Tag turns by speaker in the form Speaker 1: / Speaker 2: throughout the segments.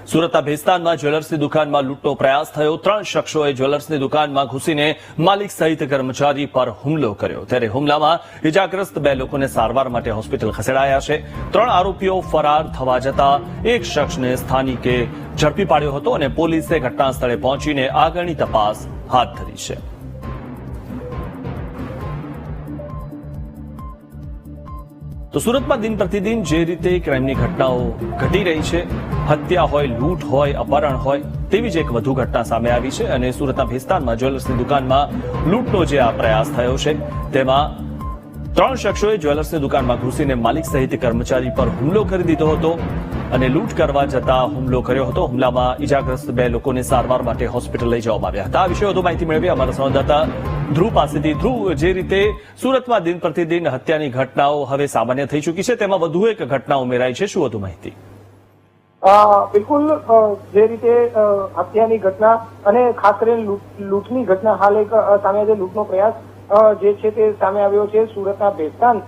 Speaker 1: સુરતના ભેસ્તાનમાં જ્વેલર્સની દુકાનમાં લૂંટનો પ્રયાસ થયો। 3 શખ્સોએ જ્વેલર્સની દુકાનમાં ઘૂસીને માલિક સહિત કર્મચારી પર હુમલો કર્યો, ત્યારે હુમલામાં ઇજાગ્રસ્ત 2 લોકોને સારવાર માટે હોસ્પિટલ ખસેડાયા છે। 3 આરોપીઓ ફરાર થવા જતા એક શખ્સને સ્થાનિકે ઝડપી પાડ્યો હતો અને પોલીસે ઘટના સ્થળે પહોંચીને આગળની તપાસ હાથ ધરી છે। તો સુરતમાં દિન પ્રતિદિન જે રીતે ક્રાઇમની ઘટનાઓ ઘટી રહી છે, હત્યા હોય, લૂંટ હોય, અપહરણ હોય, તેવી જ એક વધુ ઘટના સામે આવી છે અને સુરતના ભેસ્તાનમાં જ્વેલર્સની દુકાનમાં લૂંટનો જે આ પ્રયાસ થયો છે તેમાં 3 શખ્સોએ જ્વેલર્સની દુકાનમાં ઘૂસીને માલિક સહિત કર્મચારી પર હુમલો કરી દીધો હતો અને લૂંટ કરવા જતા હુમલો કર્યો હતો। હુમલામાં ઇજાગ્રસ્ત 2 લોકોને સારવાર માટે હોસ્પિટલ લઈ જવામાં આવ્યા હતા। આ વિશે વધુ માહિતી મેળવી અમારા સંવાદદાતા ધ્રુવ પાસેથી। ધ્રુવ, જે રીતે સુરતમાં દિન પ્રતિદિન હત્યાની ઘટનાઓ હવે સામાન્ય થઈ ચૂકી છે, તેમાં વધુ એક ઘટના ઉમેરાઈ છે, શું વધુ માહિતી?
Speaker 2: બિલકુલ, જે રીતે હત્યાની ઘટના અને ખાસ કરીને લૂંટની ઘટના હાલ એક સામે જે લૂંટનો પ્રયાસ જે છે તે સામે આવ્યો છે। સુરતના ભેસ્તાન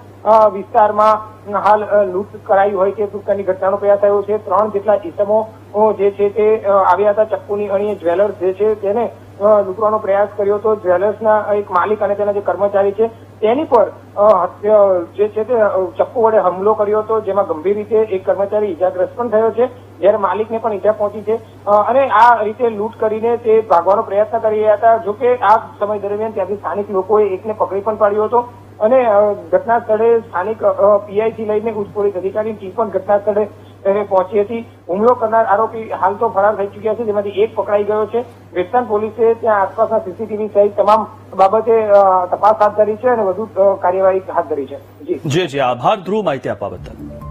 Speaker 2: વિસ્તારમાં હાલ લૂંટ કરાઈ હોય તે પ્રકારની ઘટનાનો પ્રયાસ થયો છે। 3 જેટલા ઇસમો જે છે તે આવ્યા હતા ચપ્પુની અણીએ જ્વેલર્સ જે છે તેને લૂંટવાનો પ્રયાસ કર્યો હતો। જ્વેલર્સના એક માલિક અને તેના જે કર્મચારી છે તેની પર જે છે તે ચપ્પુ વડે હુમલો કર્યો હતો, જેમાં ગંભીર રીતે એક કર્મચારી ઇજાગ્રસ્ત પણ થયો છે, જ્યારે માલિકને પણ ઈજા પહોંચી છે અને આ રીતે લૂંટ કરીને તે ભાગવાનો પ્રયત્ન કરી રહ્યા હતા। જોકે આ સમય દરમિયાન ત્યાંથી સ્થાનિક લોકોએ એકને પકડી પણ પાડ્યો હતો અને ઘટના સ્થળે સ્થાનિક પીઆઈ થી લઈને ઉચ્ચ પોલીસ અધિકારીની ટીમ પણ ઘટના સ્થળે પહોંચી હતી। હુમલો કરનાર આરોપી હાલ તો ફરાર થઈ ચૂક્યા છે, જેમાંથી એક પકડાઈ ગયો છે। ભેસ્તાન પોલીસે ત્યાં આસપાસના સીસીટીવી સહિત તમામ બાબતે તપાસ હાથ ધરી છે અને વધુ કાર્યવાહી હાથ ધરી છે।
Speaker 1: જી, આભાર ધ્રુવ, માહિતી આપવા બદલ।